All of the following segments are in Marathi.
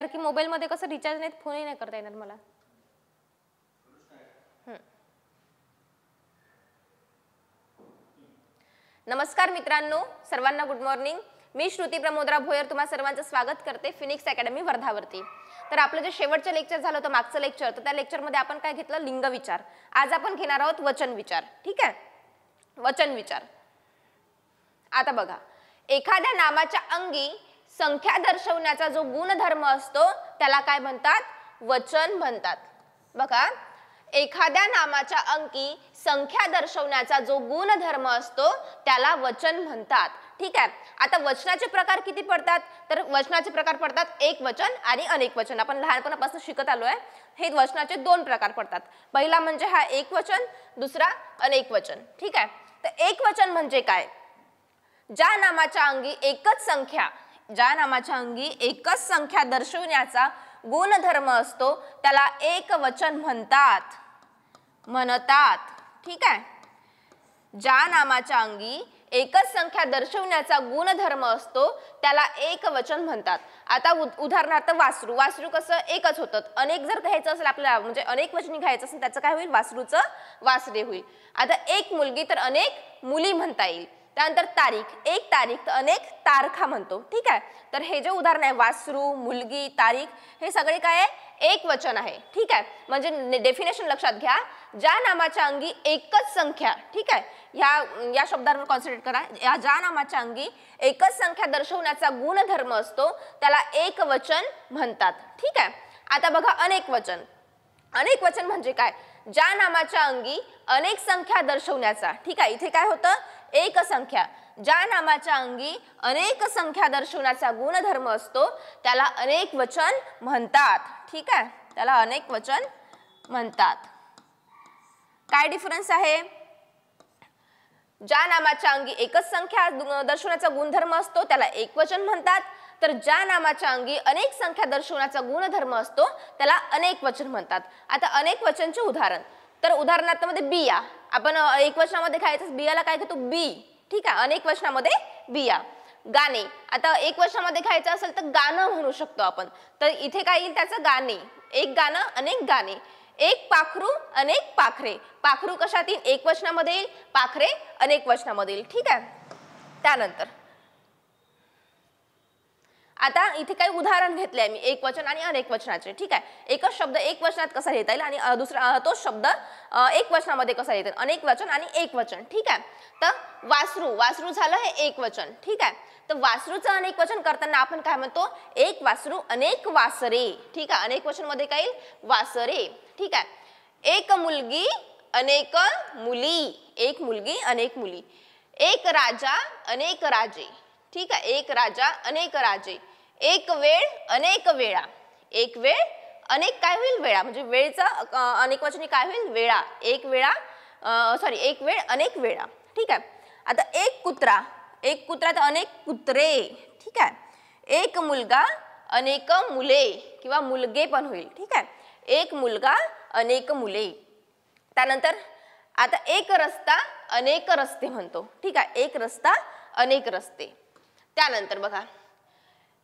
की मोबाईल मध्ये कसं रिचार्ज नाही फोनही नाही करता येणार मला. नमस्कार मित्रांनो, सर्वांना गुड मॉर्निंग. मी श्रुती प्रमोदराव भोयर तुम्हा सर्वांचं स्वागत करते फिनिक्स अकॅडमी वर्धावरती. तर आपलं जे शेवटचं लेक्चर झालं होतं मागचं लेक्चर, तर त्या लेक्चरमध्ये आपण काय घेतलं, लिंग विचार. आज आपण घेणार आहोत वचन विचार. ठीक आहे, वचन विचार. आता बघा, एखाद्या नामाच्या अंगी संख्या दर्शवण्याचा जो गुणधर्म असतो त्याला काय म्हणतात, वचन म्हणतात. बघा, एखाद्या नामाच्या अंगी संख्या दर्शवण्याचा जो गुणधर्म असतो त्याला वचन म्हणतात. ठीक आहे. आता वचनाचे प्रकार किती पडतात, तर वचनाचे प्रकार पडतात एक वचन आणि अनेक वचन. आपण लहानपणापासून शिकत आलोय. हे वचनाचे दोन प्रकार पडतात. पहिला म्हणजे हा एक वचन, दुसरा अनेक वचन. ठीक आहे. तर एक वचन म्हणजे काय, ज्या नामाच्या अंगी एकच संख्या दर्शवण्याचा गुणधर्म असतो त्याला एक वचन म्हणतात. ठीक आहे. ज्या नामाच्या अंगी एकच संख्या दर्शवण्याचा गुणधर्म असतो त्याला एक वचन म्हणतात. आता उदाहरणार्थ वासरू. वासरू कसं एकच होतं. अनेक जर घ्यायचं असेल आपल्याला, म्हणजे अनेक वचनी घ्यायचं असेल, त्याचं काय होईल, वासरूचं वासरे होईल. आता एक मुलगी तर अनेक मुली म्हणता येईल. त्यानंतर तारीख, एक तारीख तर अनेक तारखा म्हणतो. ठीक आहे. तर हे जे उदाहरण आहे वासरू, मुलगी, तारीख, हे सगळे काय आहे, एक वचन आहे. ठीक आहे. म्हणजे डेफिनेशन लक्षात घ्या, ज्या नामाच्या अंगी एकच संख्या, ठीक आहे, या शब्दावर कॉन्सन्ट्रेट करा, या ज्या नामाच्या अंगी एकच संख्या दर्शवण्याचा गुणधर्म असतो त्याला एक वचन म्हणतात. ठीक आहे. आता बघा अनेक वचन. अनेक वचन म्हणजे काय, ज्या नामाच्या अंगी अनेक संख्या दर्शवण्याचा, ठीक आहे, इथे काय होतं, एक संख्या, ज्या नामाच्या अंगी अनेक संख्या दर्शवण्याचा गुणधर्म असतो त्याला अनेक वचन म्हणतात. ठीक आहे, त्याला अनेक वचन म्हणतात. काय डिफरन्स आहे, ज्या नामाच्या अंगी एकच संख्या दर्शवण्याचा गुणधर्म असतो त्याला एक वचन म्हणतात, तर ज्या नामाच्या अंगी अनेक संख्या दर्शवण्याचा गुणधर्म असतो त्याला अनेक वचन म्हणतात. आता अनेक वचनचे उदाहरण, तर उदाहरणार्थ मध्ये बिया, आपण एक वचनामध्ये खायचं, बियाला काय घेतो, बी. ठीक आहे, अनेक वचनामध्ये बिया. गाणे, आता एक वचनामध्ये खायचं असेल तर गाणं म्हणू शकतो आपण, तर इथे काय येईल त्याचं, गाणे. एक गाणं, अनेक गाणे. एक पाखरू, अनेक पाखरे. पाखरू कशात येईल, एक वचनामध्ये येईल, पाखरे अनेक वचनामध्ये येईल. ठीक आहे. त्यानंतर आता इथे काही उदाहरण घेतले आहे मी एक वचन आणि अनेक वचनाचे. ठीक आहे. एकच शब्द एक वचनात कसा लिहिता येईल आणि दुसरा तोच शब्द एक वचनामध्ये कसा लिहिता येईल, अनेक वचन आणि एक वचन. ठीक आहे. तर वासरू, वासरू झालं हे एक वचन. ठीक आहे. तर वासरूचं अनेक वचन करताना आपण काय म्हणतो, एक वासरू अनेक वासरे. ठीक आहे. अनेक वचन मध्ये काय येईल, वासरे. ठीक आहे. एक मुलगी अनेक मुली. एक मुलगी अनेक मुली. एक राजा अनेक राजे. ठीक आहे. एक राजा अनेक राजे. एक वेळ अनेक वेळा. एक वेळ अनेक काय होईल, वेळा, म्हणजे वेळचं अनेक वचनी काय होईल, वेळा. एक वेळा, एक वेळ अनेक वेळा. ठीक आहे. आता एक कुत्रा. एक कुत्रा तर अनेक कुत्रे. ठीक आहे. एक मुलगा अनेक मुले किंवा मुलगे पण होईल. ठीक आहे. एक मुलगा अनेक मुले. त्यानंतर आता एक रस्ता अनेक रस्ते म्हणतो. ठीक आहे. एक रस्ता अनेक रस्ते. त्यानंतर बघा,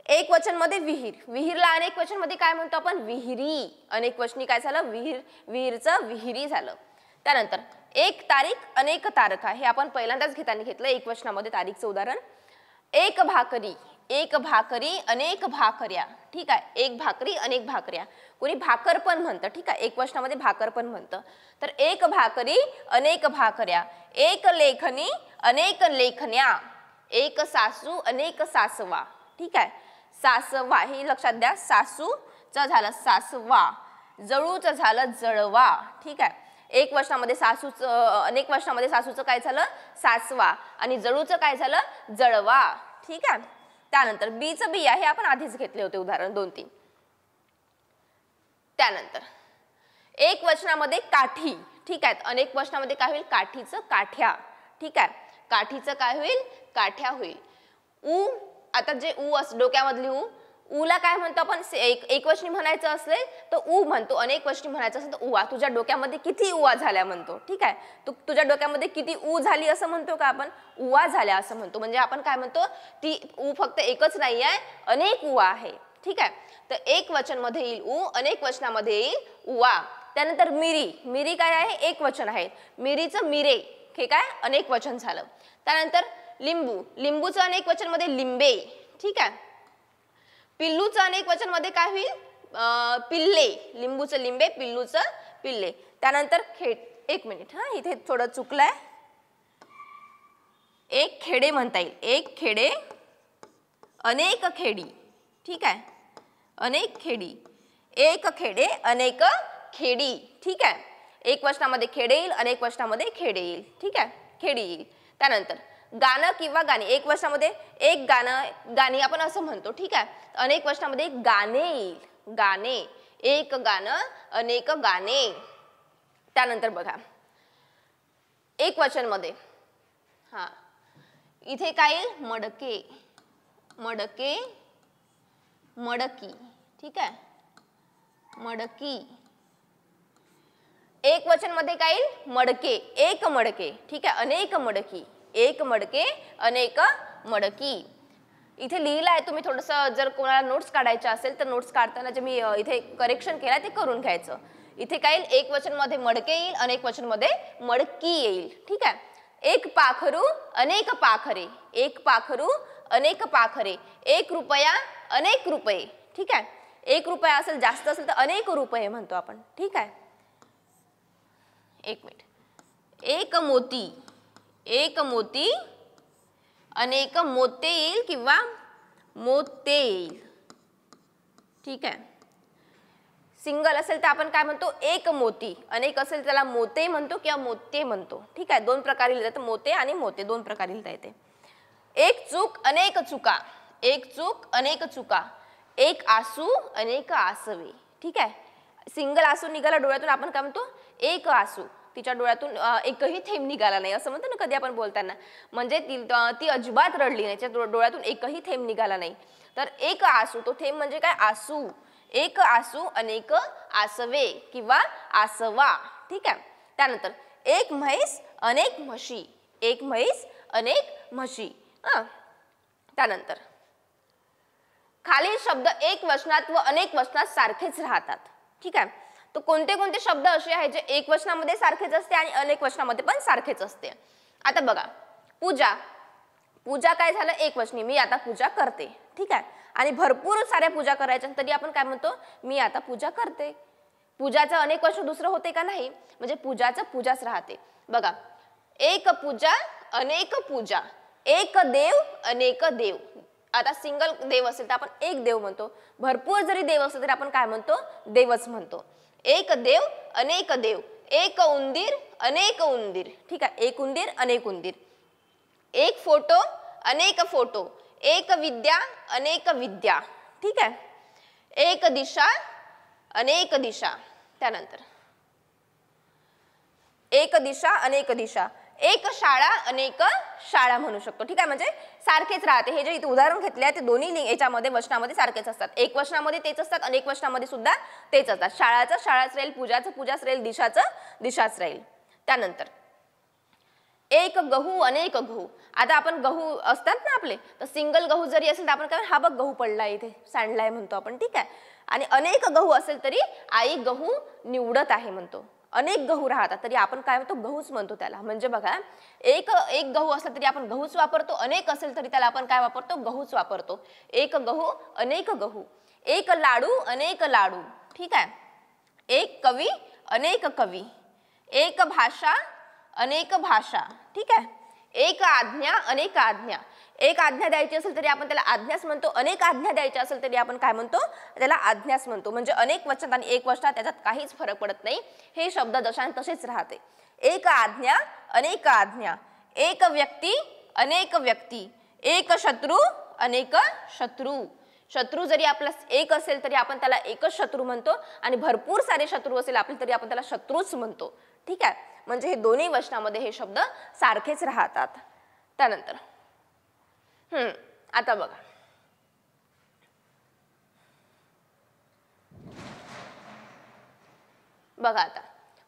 एक वचन मध्ये विहीर. विहीरला अनेक वचन मध्ये काय म्हणतो आपण, विहिरी. अनेक वचनी काय झालं, विहीर, विहीरचं विहिरी झालं. त्यानंतर एक तारीख अनेक तारखा, हे आपण पहिल्यांदाच घेतलं एक वचनामध्ये तारीखचं उदाहरण. एक भाकरी. एक भाकरी अनेक भाकऱ्या. ठीक आहे. एक भाकरी अनेक भाकऱ्या. कोणी भाकर पण म्हणतं. ठीक आहे. एक वचनामध्ये भाकर पण म्हणतं. तर एक भाकरी अनेक भाकऱ्या. एक लेखनी अनेक लेखन्या. एक सासू अनेक सासवा. ठीक आहे. सासवा हे लक्षात द्या, सासूचं झालं सासवा, जळूचं झालं जळवा. ठीक आहे. एक वचनामध्ये सासूचं, अनेक वचनामध्ये सासूचं काय झालं, सासवा, आणि जळूचं काय झालं, जळवा. ठीक आहे. त्यानंतर बीचं बिया, हे आपण आधीच घेतले होते उदाहरण 2-3. त्यानंतर एक वचनामध्ये काठी. ठीक आहे. अनेक वचनामध्ये काय होईल, काठीचं काठ्या. ठीक आहे. काठीचं काय होईल, काठ्या होईल. ऊ, आता जे ऊ डोक्यामधली ऊला काय म्हणतो आपण, एक वचनी म्हणायचं असेल तर ऊ म्हणतो, अनेक वचनी म्हणायचं असेल तर उवा. तुझ्या डोक्यामध्ये किती उवा झाल्या म्हणतो. ठीक आहे. तुझ्या डोक्यामध्ये किती ऊ झाली असं म्हणतो का आपण, उवा झाल्या असं म्हणतो. म्हणजे आपण काय म्हणतो, ती ऊ फक्त एकच नाही आहे, अनेक उवा आहे. ठीक आहे. तर एक वचन मध्ये येईल उ, अनेक वचनामध्ये येईल उवा. त्यानंतर मिरी, मिरी काय आहे, एक वचन आहे. मिरीचं मिरे हे काय अनेक वचन झालं. त्यानंतर लिंबू, लिंबूचं अनेक वचन मध्ये लिंबे. ठीक आहे. पिल्लूचं अनेक वचन मध्ये काय होईल, पिल्ले. लिंबूचं लिंबे, पिल्लूचं पिल्ले. त्यानंतर एक मिनिट हा, इथे थोडं चुकलंय. एक खेडे म्हणता येईल, एक खेडे, अनेक खेडी. ठीक आहे. अनेक खेडी, एक खेडे, अनेक खेडी. ठीक आहे. एक वचनामध्ये खेडे येईल, अनेक वचनामध्ये खेडे येईल. ठीक आहे, खेडी येईल. त्यानंतर गाणं किंवा गाणी, एक वचनामध्ये एक गाणं, गाणी आपण असं म्हणतो. ठीक आहे. अनेक वचनामध्ये गाणे येईल, गाणे. एक गाणं, अनेक गाणे. त्यानंतर बघा एक वचन मध्ये हा, इथे काय येईल, मडके, मडके, मडकी. ठीक आहे, मडकी. एक वचन मध्ये काय येईल, मडके, एक मडके. ठीक आहे, अनेक मडकी, एक मडके, अनेक मडकी. इथे लिहिलं आहे, तुम्ही थोडंसं जर कोणाला नोट्स काढायच्या असेल तर नोट्स काढताना जे मी इथे करेक्शन केलं ते करून घ्यायचं. इथे काय येईल, एक वचन मध्ये मडके येईल, अनेक वचन मध्ये मडकी येईल. ठीक आहे. एक पाखरू, अनेक पाखरे, एक पाखरू, अनेक पाखरे. एक रुपया, अनेक रुपये. ठीक आहे. एक रुपया असेल, जास्त असेल तर अनेक रुपये म्हणतो आपण. ठीक आहे. एक मिनिट. एक मोती, एक मोती, अनेक मोते येईल किंवा मोते येईल. ठीक आहे. सिंगल असेल तर आपण काय म्हणतो, एक मोती. अनेक असेल त्याला मोते म्हणतो किंवा मोते म्हणतो. ठीक आहे. दोन प्रकारे लिहितात, मोते आणि मोते दोन प्रकारे लिहिता येते. एक चूक, अनेक चुका, एक चूक, अनेक चुका. एक आसू, अनेक आसवे. ठीक आहे. सिंगल आसू निघाला डोळ्यातून, आपण काय म्हणतो, एक आसू. तिच्या डोळ्यातून एकही थेंब निघाला नाही असं म्हणतो ना कधी आपण बोलताना, म्हणजे ती अजिबात रडली नाही, तिच्या डोळ्यातून एकही थेंब निघाला नाही. तर एक आसू, तो थेंब म्हणजे काय, आसू. एक आसू, अनेक आसवे किंवा आसवा. ठीक आहे. त्यानंतर एक म्हैस, अनेक म्हशी, एक म्हैस, अनेक म्हशी. त्यानंतर खालील शब्द एक वचनात व अनेक वचनात सारखेच राहतात. ठीक आहे. तर कोणते कोणते शब्द असे आहेत जे एक वचनामध्ये सारखेच असते आणि अनेक वचनामध्ये पण सारखेच असते. आता बघा, पूजा, पूजा काय झालं, एक वचनी, मी आता पूजा करते. ठीक आहे. आणि भरपूर साऱ्या पूजा करायच्या तरी आपण काय म्हणतो, मी आता पूजा करते. पूजाचं अनेक वचन दुसरं होते का, नाही, म्हणजे पूजाचं पूजाच राहते. बघा, एक पूजा, अनेक पूजा. एक देव, अनेक देव. आता सिंगल देव असेल तर आपण एक देव म्हणतो, भरपूर जरी देव असेल तरी आपण काय म्हणतो, देवच म्हणतो. एक देव, अनेक देव. एक उंदीर, अनेक उंदीर. ठीक आहे. एक उंदीर, अनेक उंदीर. एक फोटो, अनेक फोटो. एक विद्या, अनेक विद्या. ठीक आहे. एक दिशा, अनेक दिशा. त्यानंतर एक दिशा, अनेक दिशा. एक शाळा, अनेक शाळा म्हणू शकतो. ठीक आहे. म्हणजे सारखेच राहते. हे जे इथे उदाहरण घेतले आहे ते दोन्ही याच्यामध्ये वचनामध्ये सारखेच असतात. एक वचनामध्ये तेच असतात, अनेक वचनामध्ये सुद्धा तेच असतात. शाळाचं शाळाच राहील, पूजाचं पूजाच राहील, दिशाचं दिशाच राहील. त्यानंतर एक गहू, अनेक गहू. आता आपण गहू असतात ना आपले, तर सिंगल गहू जरी असेल तर आपण काय, हा बघ गहू पडलाय इथे, सांडलाय म्हणतो आपण. ठीक आहे. आणि अनेक गहू असेल तरी आई गहू निवडत आहे म्हणतो. अनेक गहू राहतात तरी आपण काय म्हणतो, गहूच म्हणतो त्याला. म्हणजे बघा, एक गहू असला तरी आपण गहूच वापरतो, अनेक असेल तरी त्याला आपण काय वापरतो, गहूच वापरतो. एक गहू, अनेक गहू. एक लाडू, अनेक लाडू. ठीक आहे. एक कवी, अनेक कवी. एक भाषा, अनेक भाषा. ठीक आहे. एक आज्ञा, अनेक आज्ञा. एक आज्ञा द्यायची असेल तरी आपण त्याला आज्ञाच म्हणतो, अनेक आज्ञा द्यायची असेल तरी आपण काय म्हणतो, त्याला आज्ञाच म्हणतो. म्हणजे अनेक वचनात आणि एक वचनात त्याच्यात काहीच फरक पडत नाही, हे शब्द जशान तसेच राहते. एक आज्ञा, अनेक आज्ञा. एक व्यक्ती, अनेक व्यक्ती. एक शत्रू, अनेक शत्रू. शत्रू जरी आपला एक असेल तरी आपण त्याला एकच शत्रू म्हणतो, आणि भरपूर सारे शत्रू असेल आपले तरी आपण त्याला शत्रूच म्हणतो. ठीक आहे. म्हणजे हे दोन्ही वचनामध्ये हे शब्द सारखेच राहतात. त्यानंतर आता बघा, बघा आता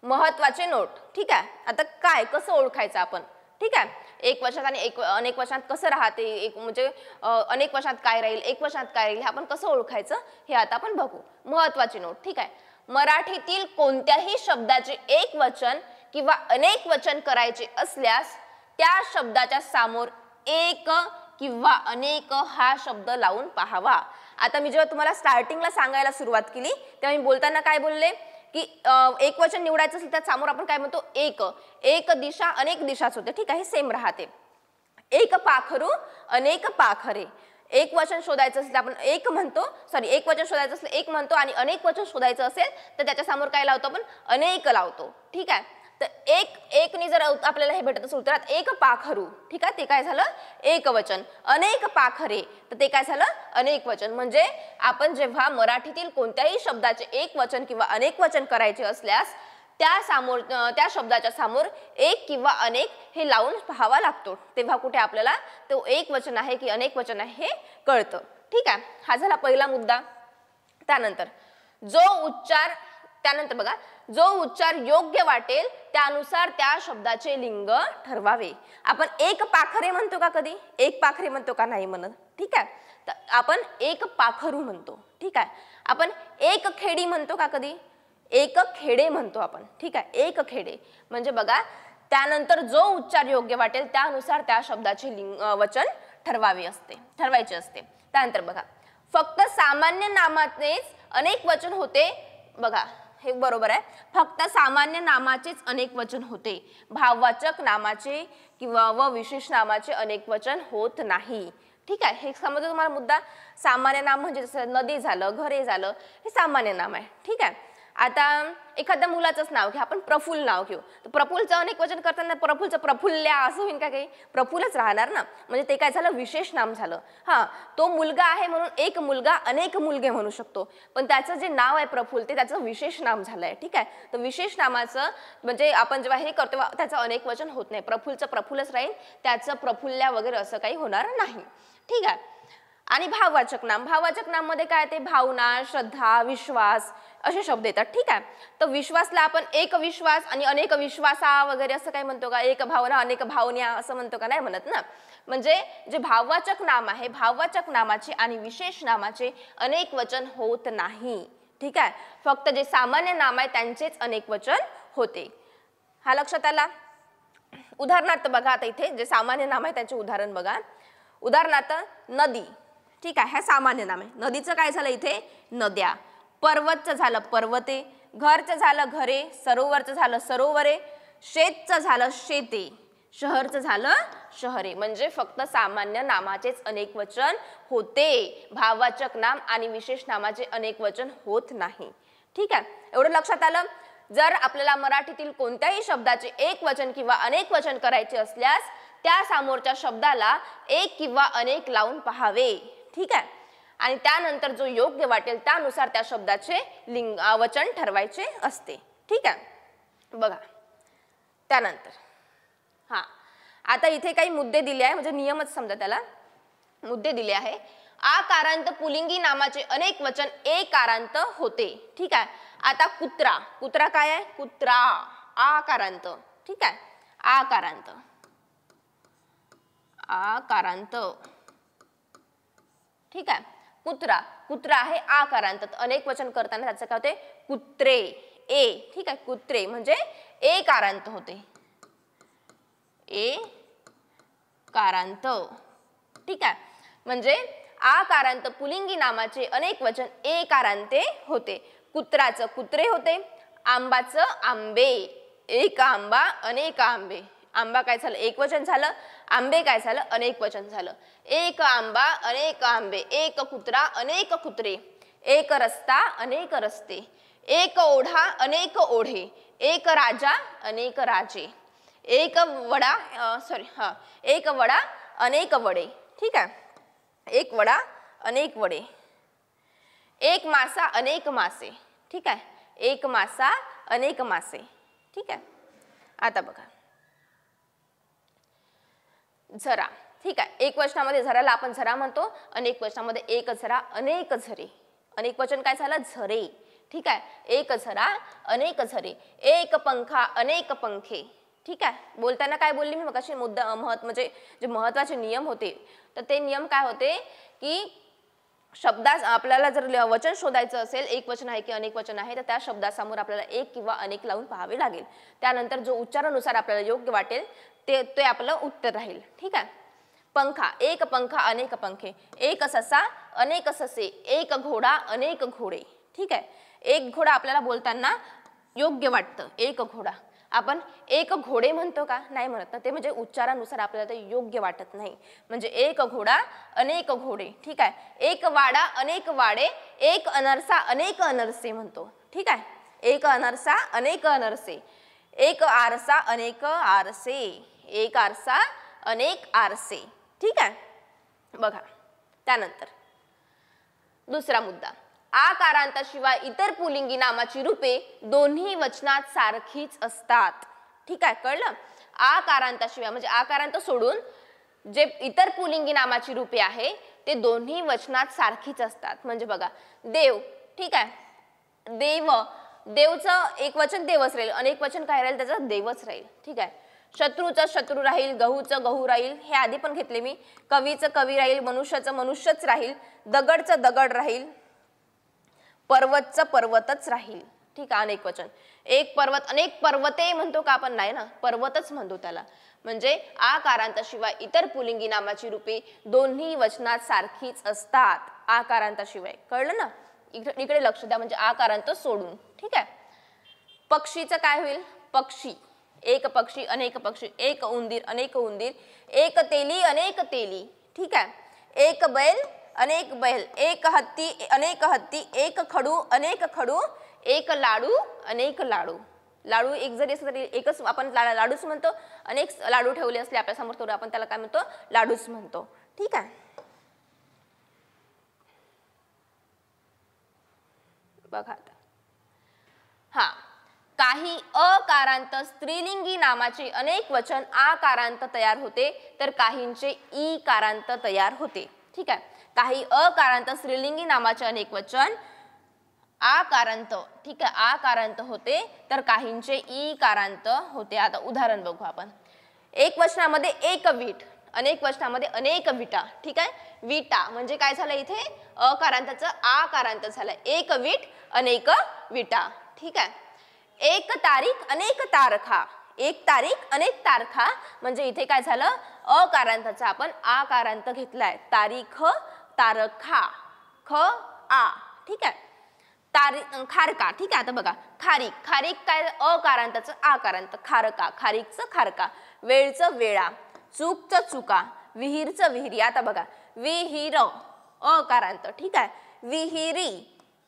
महत्वाचे नोट. ठीक आहे. आता काय कसं ओळखायचं आपण. ठीक आहे. एक वचनात आणि अनेक वचनात कसं राहते, एक म्हणजे अनेक वचनात काय राहील, एक वचनात काय राहील, हे आपण कसं ओळखायचं हे आता आपण बघू. महत्वाची नोट, ठीक आहे. मराठीतील कोणत्याही शब्दाचे एक वचन किंवा अनेक वचन करायचे असल्यास त्या शब्दाच्या समोर एक किंवा अनेक हा शब्द लावून पाहावा. आता मी जेव्हा तुम्हाला स्टार्टिंगला सांगायला सुरुवात केली तेव्हा मी बोलताना काय बोलले की एक वचन निवडायचं असेल तर समोर आपण काय म्हणतो एक दिशा अनेक दिशाच होते, ठीक आहे, सेम राहते. एक पाखरू अनेक पाखरे. एक वचन शोधायचं असेल आपण एक म्हणतो, सॉरी एक वचन शोधायचं असेल एक म्हणतो आणि अनेक वचन शोधायचं असेल तर त्याच्या समोर काय लावतो आपण अनेक लावतो, ठीक आहे. तर एकनी जर आपल्याला हे भेटत असेल उत्तरात एक पाखरू, ठीक आहे, ते काय झालं एक वचन. अनेक पाखरे तर ते काय झालं अनेक वचन. म्हणजे आपण जेव्हा मराठीतील कोणत्याही शब्दाचे एक वचन किंवा अनेक वचन करायचे असल्यास त्या शब्दाच्या समोर एक किंवा अनेक हे लावून पाहावा लागतो, तेव्हा कुठे आपल्याला तो एक वचन आहे की अनेक वचन आहे हे कळतं, ठीक आहे. हा झाला पहिला मुद्दा. त्यानंतर बघा, जो उच्चार योग्य वाटेल त्यानुसार त्या शब्दाचे लिंग ठरवावे. आपण एक पाखरे म्हणतो का कधी, एक पाखरे म्हणतो का नाही म्हणत, ठीक आहे. तर आपण एक पाखरू म्हणतो, ठीक आहे. आपण एक खेडी म्हणतो का कधी, एक खेडे म्हणतो आपण, ठीक आहे, एक खेडे. म्हणजे बघा त्यानंतर जो उच्चार योग्य वाटेल त्यानुसार त्या शब्दाचे वचन ठरवायचे असते. त्यानंतर बघा, फक्त सामान्य नामाचेच अनेक वचन होते. बघा हे बरोबर आहे, फक्त सामान्य नामाचेच अनेक वचन होते, भाववाचक नामाचे किंवा व विशेष नामाचे अनेक वचन होत नाही, ठीक आहे. हे समजलं तुम्हाला मुद्दा. सामान्य नाम म्हणजे जसं नदी झालं, घरे झालं, हे सामान्य नाम आहे, ठीक आहे. आता एखाद्या मुलाचंच नाव घ्या, आपण प्रफुल्ल नाव घेऊ, तर प्रफुल्लचं अनेक वचन करताना प्रफुल्लचं प्रफुल्ल्या असं होईल का, काही प्रफुल्लच राहणार ना, म्हणजे ते काय झालं विशेष नाम झालं. हा, तो मुलगा आहे म्हणून एक मुलगा अनेक मुलगे म्हणू शकतो, पण त्याचं जे नाव आहे प्रफुल्ल ते त्याचं विशेष नाम झालंय, ठीक आहे. तर विशेष नामाचं म्हणजे आपण जेव्हा हे करतो त्याचं अनेक वचन होत नाही, प्रफुल्लचं प्रफुल्लच राहील, त्याचं प्रफुल्ल्या वगैरे असं काही होणार नाही, ठीक आहे. आणि भाववाचक नाम मध्ये काय ते भावना, श्रद्धा, विश्वास असे शब्द येतात, ठीक आहे. तर विश्वासला आपण एक विश्वास आणि अनेक विश्वासा वगैरे असं काय म्हणतो का, एक भावना अनेक भावन्या असं म्हणतो का, नाही म्हणत ना. म्हणजे जे भाववाचक नाम आहे, भाववाचक नामाचे आणि विशेष नामाचे अनेक वचन होत नाही, ठीक आहे. फक्त जे सामान्य नाम आहे त्यांचेच अनेक वचन होते. हा लक्षात आला. उदाहरणार्थ बघा, आता इथे जे सामान्य नाम आहे त्याचे उदाहरण बघा. उदाहरणार्थ नदी, ठीक आहे, हे सामान्य नाम आहे. नदीचं काय झालं इथे नद्या, पर्वतचं झालं पर्वते, घरचं झालं घरे, सरोवरचं झालं सरोवरे, शेतचं झालं शेते, शहरचं झालं शहरे. म्हणजे फक्त सामान्य नामाचेच अनेक वचन होते, भाववाचक नाम आणि विशेष नामाचे अनेक वचन होत नाही, ठीक आहे. एवढं लक्षात आलं. जर आपल्याला मराठीतील कोणत्याही शब्दाचे एक वचन किंवा अनेक वचन करायचे असल्यास त्या समोरच्या शब्दाला एक किंवा अनेक लावून पाहावे, ठीक आहे. आणि त्यानंतर जो योग्य वाटेल त्यानुसार त्या शब्दाचे वचन ठरवायचे असते, ठीक आहे. बघा त्यानंतर हा, आता इथे काही मुद्दे दिले आहे, म्हणजे नियमच समजा त्याला मुद्दे दिले आहे. आकारांत पुलिंगी नामाचे अनेक वचन एकारांत होते, ठीक आहे. आता कुत्रा काय आहे, कुत्रा आकारांत, ठीक आहे, आकारांत ठीक आहे. कुत्रा आहे आकारांत, अनेक वचन करताना त्याचं काय होते कुत्रे, ठीक आहे. कुत्रे म्हणजे एकारांत होते, एकारांत, ठीक आहे. म्हणजे आकारांत पुलिंगी नामाचे अनेक वचन एकारांते होते. कुत्राचं कुत्रे होते, आंबाचं आंबे, एक आंबा अनेक आंबे. आंबा काय झालं एक वचन झालं, आंबे काय झालं अनेक वचन झालं. एक आंबा अनेक आंबे, एक कुत्रा अनेक कुत्रे, एक रस्ता अनेक रस्ते, एक ओढा अनेक ओढे, एक राजा अनेक राजे, एक वडा अनेक वडे, ठीक आहे. एक वडा अनेक वडे, एक मासा अनेक मासे, ठीक आहे. एक मासा अनेक मासे, ठीक आहे. आता बघा झरा, ठीक आहे. एक वचनामध्ये झराला आपण झरा म्हणतो, अनेक वचनामध्ये एक झरा अनेक झरे, अनेक वचन काय झालं झरे, ठीक आहे. एक झरा अनेक झरे, एक पंखा अनेक पंखे, ठीक आहे. बोलताना काय बोलली मी मगाशी मुद्दा म्हणजे जे महत्त्वाचे नियम होते तर ते नियम काय होते की शब्दास आपल्याला जर वचन शोधायचं असेल एक वचन आहे की अनेक वचन आहे तर त्या शब्दासमोर आपल्याला एक किंवा अनेक लावून पाहावे लागेल. त्यानंतर जो उच्चारानुसार आपल्याला योग्य वाटेल ते आपलं उत्तर राहील. ठीक आहे. पंखा, एक पंखा अनेक पंखे, एक ससा अनेक ससे, एक घोडा अनेक घोडे. ठीक आहे. एक घोडा आपल्याला बोलताना योग्य वाटतं, एक घोडा. आपण एक घोडे म्हणतो का? नाही म्हणत ना, ते म्हणजे उच्चारानुसार आपल्याला ते योग्य वाटत नाही. म्हणजे एक घोडा अनेक घोडे. ठीक आहे. एक वाडा अनेक वाडे, एक अनरसा अनेक अनरसे म्हणतो. ठीक आहे. एक अनरसा अनेक अनरसे, एक आरसा अनेक आरसे, एक आरसा अनेक आरसे. ठीक आहे. बघा त्यानंतर दुसरा मुद्दा, आकारांताशिवाय इतर पुल्लिंगी नामाची रूपे दोन्ही वचनात सारखीच असतात. ठीक आहे. कळलं? आकारांताशिवाय म्हणजे आकारांत सोडून जे इतर पुल्लिंगी नामाची रूपे आहे ते दोन्ही वचनात सारखीच असतात. म्हणजे बघा देव. ठीक आहे. देव, देवचं एक वचन देवच राहील, अनेक वचन काय राहील त्याचं देवच राहील. ठीक आहे. शत्रूचं शत्रू राहील, गहूचं गहू राहील, हे आधी पण घेतले मी. कवीचं कवी राहील, मनुष्याचं मनुष्यच राहील, दगडचं दगड राहील, पर्वतचं पर्वतच राहील. ठीक आहे. अनेक वचन. एक पर्वत अनेक पर्वते म्हणतो का आपण? नाही ना, पर्वतच म्हणतो त्याला. म्हणजे आकारांताशिवाय इतर पुल्लिंगी नामाची रूपे दोन्ही वचनात सारखीच असतात आकारांताशिवाय. कळलं ना? इकडे लक्ष द्या, म्हणजे आकारांत सोडून. ठीक आहे. पक्षीचं काय होईल? पक्षी, एक पक्षी अनेक पक्षी, एक उंदीर अनेक उंदीर, एक तेली अनेक तेली. ठीक आहे. एक बैल अनेक बैल, एक हत्ती अनेक हत्ती, एक खडू अनेक खडू, एक लाडू अनेक लाडू. लाडू एक जरी असलं तरी एकच आपण लाडूच म्हणतो. अनेक लाडू ठेवले असले आपल्या समोर तर आपण त्याला काय म्हणतो? लाडूच म्हणतो. ठीक आहे. बघा आता. हा, काही अकारांत स्त्रीलिंगी नामाचे अनेक वचन आकारांत तयार होते तर काहींचे ई कारांत तयार होते. ठीक आहे. काही अकारांत स्त्रीलिंगी नामाचे अनेक वचन आकारांत, ठीक आहे, आकारांत होते तर काहींचे ई कारांत होते. आता उदाहरण बघू आपण. एक वचनामध्ये एक वीट, अनेक वचनामध्ये अनेक विटा. ठीक आहे. विटा म्हणजे काय झालं इथे? अकारांताचं आकारांत झालं. एक वीट अनेक विटा. ठीक आहे. एक तारीख अनेक तारखा, एक तारीख अनेक तारखा म्हणजे इथे काय झालं? अकारांताचा आपण आकारांत घेतलाय. तारीख तारखा, ख आ. ठीक आहे. खारका. ठीक आहे. आता बघा खारीक, खारीक काय? अकारांताचं आकारांत, खारका, खारीकचं खारका. वेळचं वेळा, चूकचं चुका, विहीरचं विहिरी. आता बघा विहीर अकारांत. ठीक आहे. विहिरी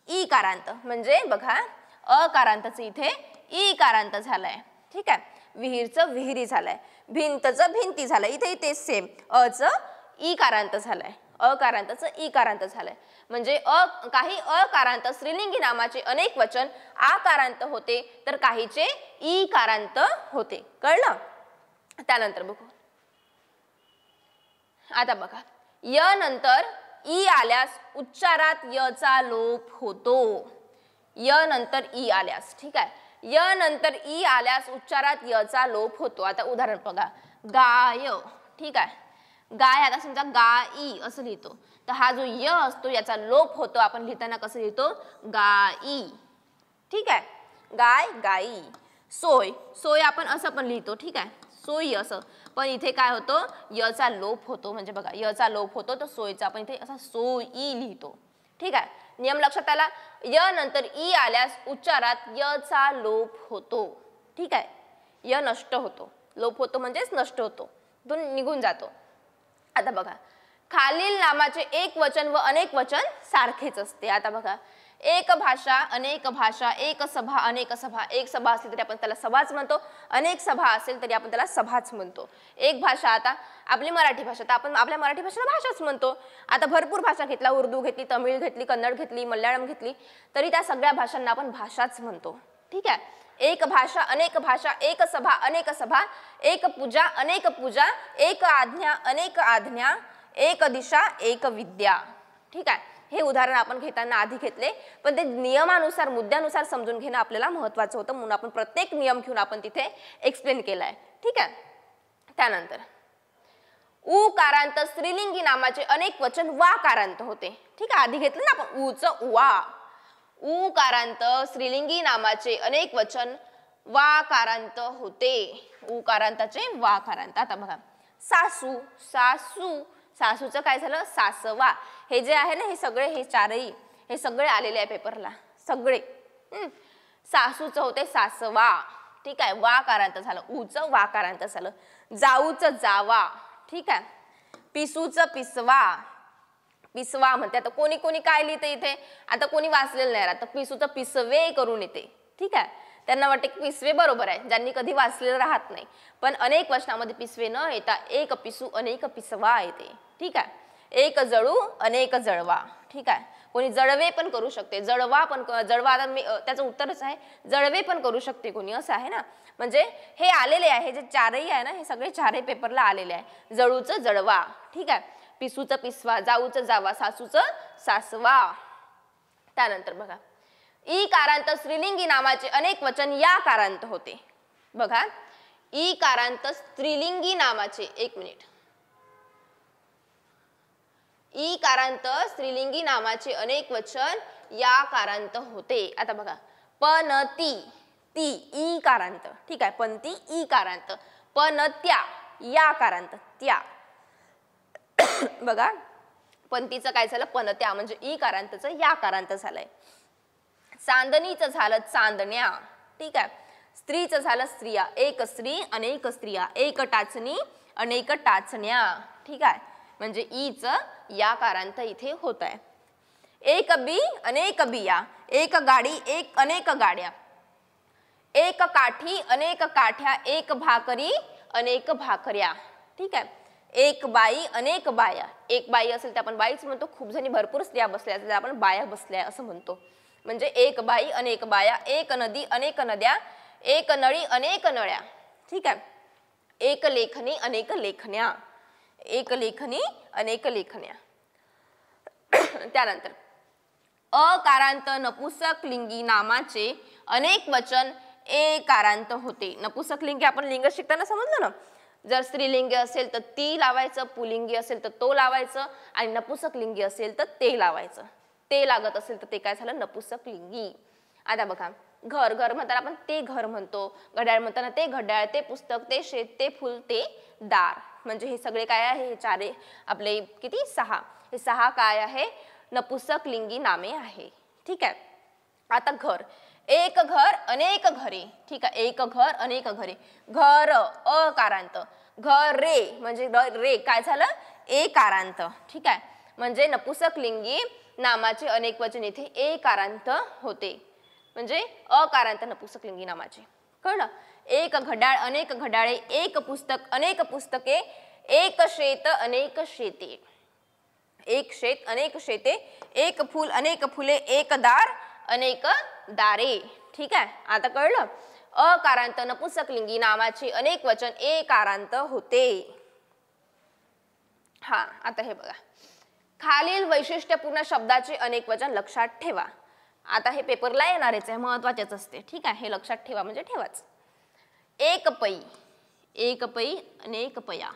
ई कारांत म्हणजे बघा अकारांताचं इथे ई कारांत झालाय. ठीक आहे. विहीरचं विहिरी झालंय, भिंतचं भिंती झालंय, इथे तेच सेम. अचं ई कारांत झालंय, अकारांताचं ई कारांत झालंय. म्हणजे काही अकारांत स्त्रीलिंगी नामाचे अनेक वचन आकारांत होते तर काहीचे ई कारांत होते. कळलं? त्यानंतर बघू. आता बघा, य नंतर ई आल्यास उच्चारात यचा लोप होतो. य नंतर ई आल्यास. ठीक आहे. य नंतर ई आल्यास उच्चारात यचा लोप होतो. आता उदाहरण बघा. गाय. ठीक आहे. गाय, आता समजा गाई असं लिहितो तर हा जो य असतो याचा लोप होतो. आपण लिहिताना कसं लिहितो? गाई. ठीक आहे. गाय गाई. सोय, सोय आपण असं पण लिहितो. ठीक आहे. सोयी असं, पण इथे काय होतं? यचा लोप होतो. म्हणजे बघा यचा लोप होतो तर सोयचा आपण इथे असा सोई लिहितो. ठीक आहे. नियम लक्षात आला? य नंतर ई आल्यास उच्चारात यचा लोप होतो. ठीक आहे. य नष्ट होतो. लोप होतो म्हणजेच नष्ट होतो, तो निघून जातो. आता बघा, खालील नामाचे एक वचन व अनेक वचन सारखेच असते. आता बघा, एक भाषा अनेक भाषा, एक सभा अनेक सभा. एक सभा असेल तरी आपण त्याला सभाच म्हणतो, अनेक सभा असेल तरी आपण त्याला सभाच म्हणतो. एक भाषा, आता आपली मराठी भाषा, तर आपण आपल्या मराठी भाषेला भाषाच म्हणतो. आता भरपूर भाषा घेतला, उर्दू घेतली, तमिळ घेतली, कन्नड घेतली, मल्याळम घेतली, तरी त्या सगळ्या भाषांना आपण भाषाच म्हणतो. ठीक आहे. एक भाषा अनेक भाषा, एक सभा अनेक सभा, एक पूजा अनेक पूजा, एक आज्ञा अनेक आज्ञा, एक दिशा एक विद्या. ठीक आहे. हे उदाहरण आपण घेताना आधी घेतले, पण ते नियमानुसार मुद्द्यानुसार समजून घेणं आपल्याला महत्त्वाचं होतं, म्हणून आपण प्रत्येक नियम घेऊन आपण तिथे एक्सप्लेन केलाय. ठीक आहे. त्यानंतर उकारांत स्त्रीलिंगी नामाचे अनेक वचन वाकारांत होते. ठीक आहे, आधी घेतलं ना आपण ऊचं वा. उकारांत स्त्रीलिंगी नामाचे अनेक वचन वाकारांत होते. उकारांताचे वाकारांत. आता बघा सासू, सासू, सासूचं काय झालं सासवा. हे जे आहे ना हे सगळे हे चारही हे सगळे आलेले आहे पेपरला सगळे. सासूचं होते सासवा. ठीक आहे, वाकारांत झालं. ऊचं वाकारांत झालं. जाऊचं जावा. ठीक आहे, पिसूचं पिसवा. पिसवा म्हणते. आता कोणी कोणी काय लिहिते इथे, आता कोणी वाचलेलं नाही राहत, पिसूचं पिसवे करून येते. ठीक आहे, त्यांना वाटते की पिसवे बरोबर आहे, ज्यांनी कधी वाचलेलं राहत नाही. पण अनेक वचनामध्ये पिसवे न येता एक पिसू अनेक पिसवा येते. ठीक आहे, एक जळू अनेक जळवा. ठीक आहे, कोणी जळवे पण करू शकते, जळवा पण. जळवा त्याचं उत्तरच आहे जळवे पण करू शकते कोणी, असं आहे ना. म्हणजे हे आलेले आहे, जे चारही आहे ना हे सगळे चारही पेपरला आलेले आहे. जळूचं जळवा. ठीक आहे, पिसूचं पिसवा, जाऊचं जावा, सासूचं सासवा. त्यानंतर बघा ई कारांत स्त्रीलिंगी नामाचे अनेक वचन या कारांत होते. बघा ई कारांत स्त्रीलिंगी नामाचे, एक मिनिट, ई कारांत स्त्रीलिंगी नामाचे अनेक वचन या कारांत होते. आता बघा पनती, ती ई कारांत. ठीक आहे, पनती ई कारांत. पनत्या या कारांत, त्या. बघा पंतीचं काय झालं पनत्या, म्हणजे ई कारांतचं या कारांत झालंय. चांदणीचं झालं चांदण्या. ठीक आहे, स्त्रीचं झालं स्त्रिया. एक स्त्री अनेक स्त्रिया. एक टाचणी अनेक टाचण्या. ठीक आहे, म्हणजे ईच या कारांत इथे होत आहे. एक बी अनेक बिया. एक गाडी एक अनेक गाड्या. एक काठी अनेक काठ्या. एक भाकरी अनेक भाकऱ्या. ठीक आहे, एक बाई अनेक बाया. एक बाई असेल तर आपण बाईच म्हणतो, खूप जणी भरपूर स्त्रिया बसल्या असेल तर आपण बाया बसल्या असं म्हणतो. म्हणजे एक बाई अनेक बाया. एक नदी अनेक नद्या. एक नळी अनेक नळ्या. ठीक आहे, एक लेखनी अनेक लेखण्या. एक लेखनी अनेक लेखण्या. त्यानंतर अकारांत नपुसक लिंगी नामाचे अनेक वचन एकारांत होते. नपुसक लिंगी आपण लिंग शिकताना समजलं ना, जर स्त्रीलिंगी असेल तर ती लावायचं, पुलिंगी असेल तर तो लावायचं, आणि नपुसक लिंगी असेल तर ते लावायचं. ते लागत असेल तर ते काय झालं नपुसक लिंगी. आता बघा घर, घर म्हणताना आपण ते घर म्हणतो. घड्याळ म्हणताना ते घड्याळ. ते पुस्तक, ते शेत, ते फुल, ते दार. म्हणजे हे सगळे काय आहे, हे चारे आपले किती सहा, हे सहा काय आहे नपुसक लिंगी नामे आहे. ठीक आहे, आता घर, एक घर अनेक घरे. ठीक आहे, एक घर अनेक घरे. घर अकारांत. घरे म्हणजे रे काय झालं एकारांत. ठीक आहे, म्हणजे नपुसक लिंगी नामाचे अनेक वचन इथे एकारांत होते, म्हणजे अकारांत नपुसक लिंगी नामाचे. कळलं. एक घड्याळ अनेक घड्याळे. एक पुस्तक अनेक पुस्तके. एक शेत अनेक शेते. एक शेत अनेक शेते. एक फूल अनेक फुले. एक दार अनेक दारे. ठीक आहे, आता कळलं. अकारांत नपुसक लिंगी नामाचे अनेक वचन एकारांत होते. हा, आता हे बघा खालील वैशिष्ट्यपूर्ण शब्दाचे अनेक वचन लक्षात ठेवा. आता हे पेपरला येणारच आहे, महत्वाचेच असते. ठीक आहे, हे लक्षात ठेवा म्हणजे ठेवाच. एक पै. एक पै अनेक पया.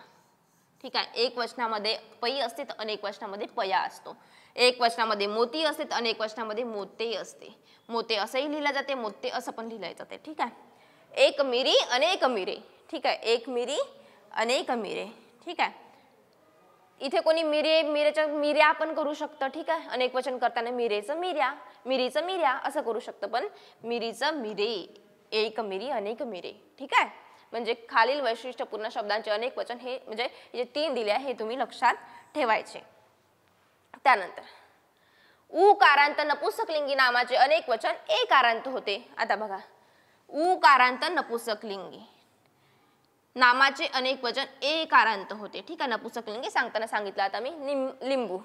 ठीक आहे, एक वचनामध्ये पै असते तर अनेक वचनामध्ये पया असतो. एक वचनामध्ये मोती असते तर अनेक वचनामध्ये मोते असते. मोते असंही लिहिलं जाते, मोते असं पण लिहिलं जाते. ठीक आहे, एक मिरी अनेक मिरे. ठीक आहे, एक मिरी अनेक मिरे. ठीक आहे, इथे कोणी मिरे, मिरेच्या मिऱ्या पण करू शकतं. ठीक आहे, अनेक वचन करताना मिरेचं मिऱ्या, मिरीचं मिऱ्या असं करू शकतं, पण मिरीचं मिरे. एक मिरी अनेक मिरे. ठीक आहे, म्हणजे खालील वैशिष्ट्यपूर्ण शब्दांचे अनेक वचन हे म्हणजे जे तीन दिले आहे हे तुम्ही लक्षात ठेवायचे. त्यानंतर उकारांत नपुसक लिंगी नामाचे अनेक वचन एकारांत होते. आता बघा उकारांत नपुसक लिंगी नामाचे अनेक वचन एकारांत होते. ठीक आहे, नपुसक लिंगी सांगताना सांगितलं आता मी. लिंबू,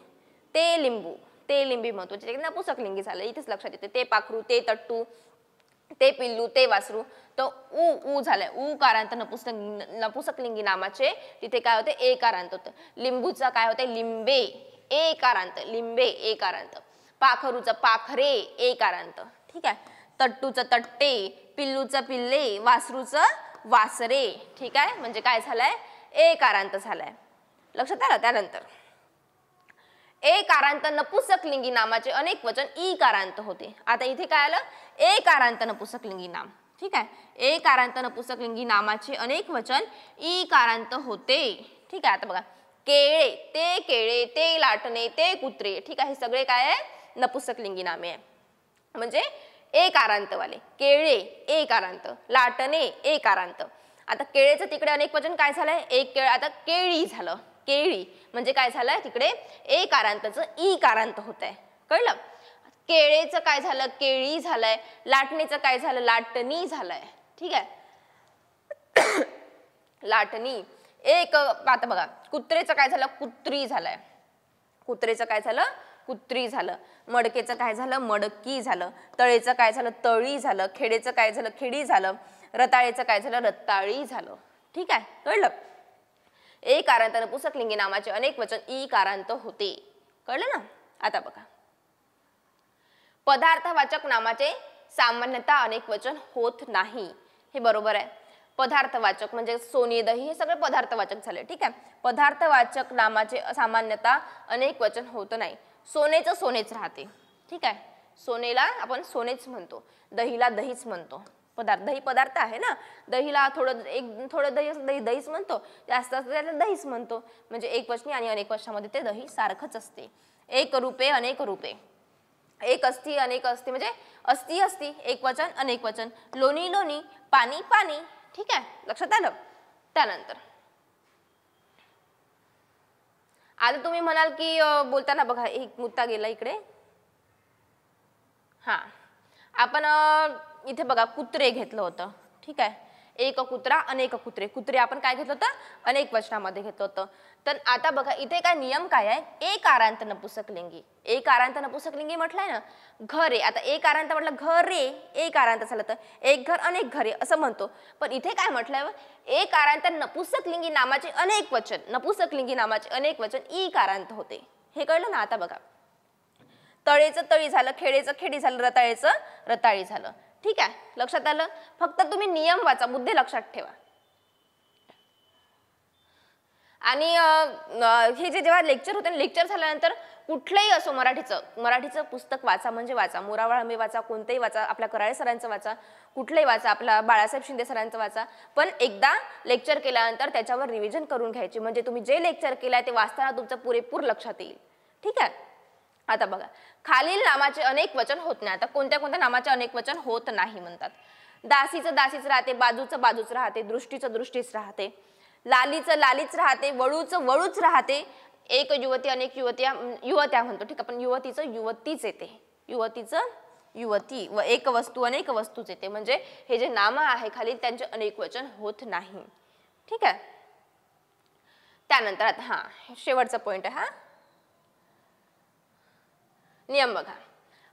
ते लिंबू, ते लिंबी म्हणतो, जे नपुसक लिंगी झालं. इथेच लक्षात येते. ते पाखरू, ते तट्टू, ते पिल्लू, ते वासरू. तो ऊ झालाय. उकारांत नपुसक लिंगी नामाचे तिथे काय होते एकारांत होतं. लिंबूचा काय होते लिंबे एकारांत. लिंबे एकारांत. पाखरूचं पाखरे एकारांत. ठीक आहे, तट्टूचं तट्टे, पिल्लूचं पिल्ले, वासरूचं वासरे, ठीक आहे, म्हणजे काय झालंय, एकारांत झालाय, लक्षात आलं. त्यानंतर एकारांत नपुसकलिंगी नामाचे अनेक वचन ईकारांत होते. आता इथे काय आलं, एकारांत नपुसकलिंगी नाम, ठीक आहे, एकारांत नपुसकलिंगी नामाचे अनेक वचन ईकारांत होते, ठीक आहे. आता बघा, केळे, ते लाटणे, ते कुत्रे, ठीक आहे, हे सगळे काय आहे, नपुसकलिंगी नामे आहे, म्हणजे एकारांत वाले. केळे एकारांत, लाटणे एकारांत. आता केळेचं तिकडे अनेक वचन काय झालंय, एक केळ, आता केळी झालं, केळी म्हणजे काय झालंय, तिकडे एकारांतचं ईकारांत होत आहे, कळलं. केळेचं काय झालं, केळी झालंय, लाटणीचं काय झालं, लाटणी झालंय, ठीक आहे, लाटणी. एक, आता बघा, कुत्रेचं काय झालं, कुत्री झालंय, कुत्रेचं काय झालं, कुत्री झालं. मडकेचं काय झालं, मडकी झालं. तळेचं काय झालं, तळी झालं. खेडेचं काय झालं, खेडी झालं. रताळेचं काय झालं, रताळी झालं, ठीक आहे, कळलं. एकारांत नपुसकलिंगी नामाचे अनेक वचन ईकारांत होते, कळलं ना. आता बघा, पदार्थवाचक नामाचे सामान्यतः अनेक वचन होत नाही, हे बरोबर आहे. पदार्थवाचक म्हणजे सोने, दही, हे सगळे पदार्थवाचक झाले, ठीक आहे. पदार्थवाचक नामाचे सामान्यतः अनेक वचन होत नाही. सोनेचं सोनेच राहते, ठीक आहे, सोनेला आपण सोनेच म्हणतो, दहीला दहीच म्हणतो. दही पदार्थ आहे ना, दहीला थोडं दही असं दही दहीच म्हणतो, जास्त असतं त्याला दहीच म्हणतो, म्हणजे एक वचनी आणि अनेक वचनामध्ये ते दही सारखंच असते. एक रूपे अनेक रूपे, एक असती अनेक असती, म्हणजे असती असती, एक वचन अनेक वचन. लोणी लोणी, पाणी पाणी, ठीक आहे, लक्षात आलं. त्यानंतर आता तुम्ही म्हणाल की बोलताना बघा एक मुद्दा गेला इकडे. हा, आपण इथे बघा कुत्रे घेतलं होतं, ठीक आहे, एक कुत्रा अनेक कुत्रे. कुत्रे आपण काय घेतलं होतं, अनेक वचनामध्ये घेतलं होतं. तर आता बघा इथे काय नियम काय आहे, एकारांत नपुसकलिंगी. एकारांत नपुसकलिंगी म्हटलंय ना, घरे. आता एकारांत म्हटलं घरे, एकारांत झालं तर एक घर अनेक घरे असं म्हणतो. पण इथे काय म्हटलंय, एकारांत नपुसकलिंगी नामाचे अनेक वचन, नपुसकलिंगी नामाचे अनेक वचन ईकारांत होते, हे कळलं ना. आता बघा, तळेचं तळी झालं, खेडेचं खेडी झालं, रताळेचं रताळी झालं, ठीक आहे, लक्षात आलं. फक्त तुम्ही नियम वाचा, मुद्दे लक्षात ठेवा. आणि हे जे जेव्हा लेक्चर होते, लेक्चर झाल्यानंतर कुठलंही असो मराठीचं पुस्तक वाचा म्हणजे वाचा. मोरावाळ आंबे वाचा, कोणतेही वाचा, आपल्या कराळे सरांचं वाचा, कुठलंही वाचा, आपला बाळासाहेब शिंदे सरांचं वाचा. पण एकदा लेक्चर केल्यानंतर त्याच्यावर रिव्हिजन करून घ्यायची, म्हणजे तुम्ही जे लेक्चर केलंय ते वाचताना तुमचं पुरेपूर लक्षात येईल, ठीक आहे. आता बघा, खालील नामाचे अनेक वचन होत नाही. आता कोणत्या कोणत्या नामाचे अनेक वचन होत नाही म्हणतात. दासीचं दासीच राहते, बाजूचं बाजूच राहते, दृष्टीचं दृष्टीच राहते, लालीचं लालीच राहते, वळूचं वळूच राहते. एक युवती अनेक युवत्या म्हणतो, ठीक आहे, पण युवतीचं युवतीच येते, युवतीचं युवती, व एक वस्तू अनेक वस्तूच येते. म्हणजे हे जे नाम आहे खाली त्यांचे अनेक वचन होत नाही, ठीक आहे. त्यानंतर आता हा शेवटचा पॉइंट आहे. हा नियम बघा,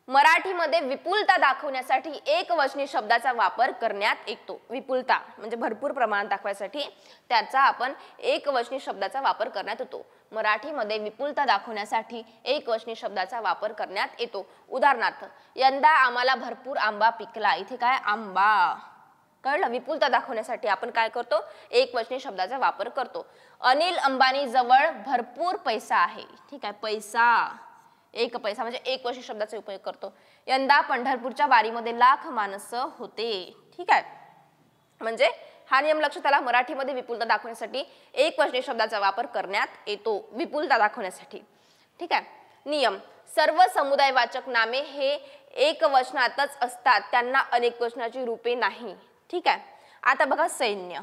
मराठीमध्ये विपुलता दाखवण्यासाठी एकवचनी शब्दाचा वापर करण्यात येतो. विपुलता म्हणजे भरपूर प्रमाणात दाखवण्यासाठी त्याचा आपण एकवचनी शब्दाचा वापर करण्यात येतो. मराठीमध्ये विपुलता दाखवण्यासाठी एकवचनी शब्दाचा वापर करण्यात येतो. उदाहरणार्थ, यंदा आम्हाला भरपूर आंबा पिकला. इथे काय, आंबा, कळलं. विपुलता दाखवण्यासाठी आपण काय करतो, एकवचनी शब्दाचा वापर करतो. अनिल अंबानी जवळ भरपूर पैसा आहे, ठीक आहे, पैसा, एक पैसा म्हणजे एकवचनी शब्दाचा उपयोग करतो. यंदा पंढरपूरच्या वारीमध्ये लाख माणसं होते, ठीक आहे. म्हणजे हा नियम लक्षात आला. मराठीमध्ये विपुलता दाखवण्यासाठी एकवचनी शब्दाचा वापर करण्यात येतो, विपुलता दाखवण्यासाठी, ठीक आहे. नियम, सर्व समुदायवाचक नामे हे एकवचनातच असतात, त्यांना अनेक वचनाची रूपे नाही, ठीक आहे. आता बघा, सैन्य,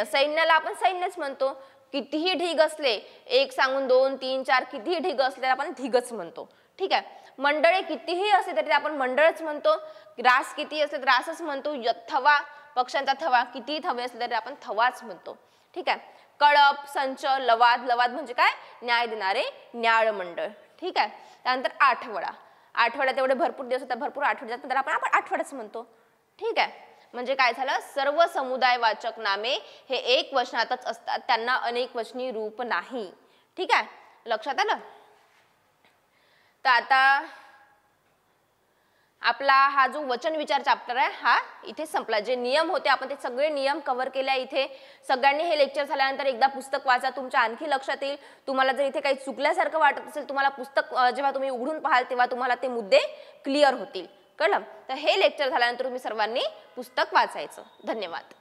सैन्याला आपण सैन्यच म्हणतो. कितीही ढीग असले, एक सांगून 2 3 4 कितीही ढीग असले आपण ढीगच म्हणतो, ठीक आहे. मंडळे कितीही असले तरी आपण मंडळच म्हणतो. रास किती असले तर रासच म्हणतो. थवा, पक्ष्यांचा थवा, कितीही थवे असले तरी आपण थवाच म्हणतो, ठीक आहे. कळप, संच, लवाद म्हणजे काय, न्याय देणारे न्याळ मंडळ, ठीक आहे. त्यानंतर आठवडा तेवढे भरपूर दिवस होतात, भरपूर आठवडे जातात, आपण आठवडाच म्हणतो, ठीक आहे. म्हणजे काय झालं, सर्व समुदायवाचक नामे हे एक वचनातच असतात, त्यांना अनेक वचनी रूप नाही, ठीक आहे, लक्षात आलं. तर आता आपला हा जो वचन विचार चॅप्टर आहे हा इथे संपला. जे नियम होते आपण ते सगळे नियम कव्हर केले आहे इथे. सगळ्यांनी हे लेक्चर झाल्यानंतर एकदा पुस्तक वाचा, तुमच्या आणखी लक्षात येईल. तुम्हाला जर इथे काही चुकल्यासारखं वाटत असेल, तुम्हाला पुस्तक जेव्हा तुम्ही उघडून पाहाल तेव्हा तुम्हाला ते मुद्दे क्लिअर होतील. कळलं? तर हे लेक्चर झाल्यानंतर तुम्ही सर्वांनी पुस्तक वाचायचं. धन्यवाद.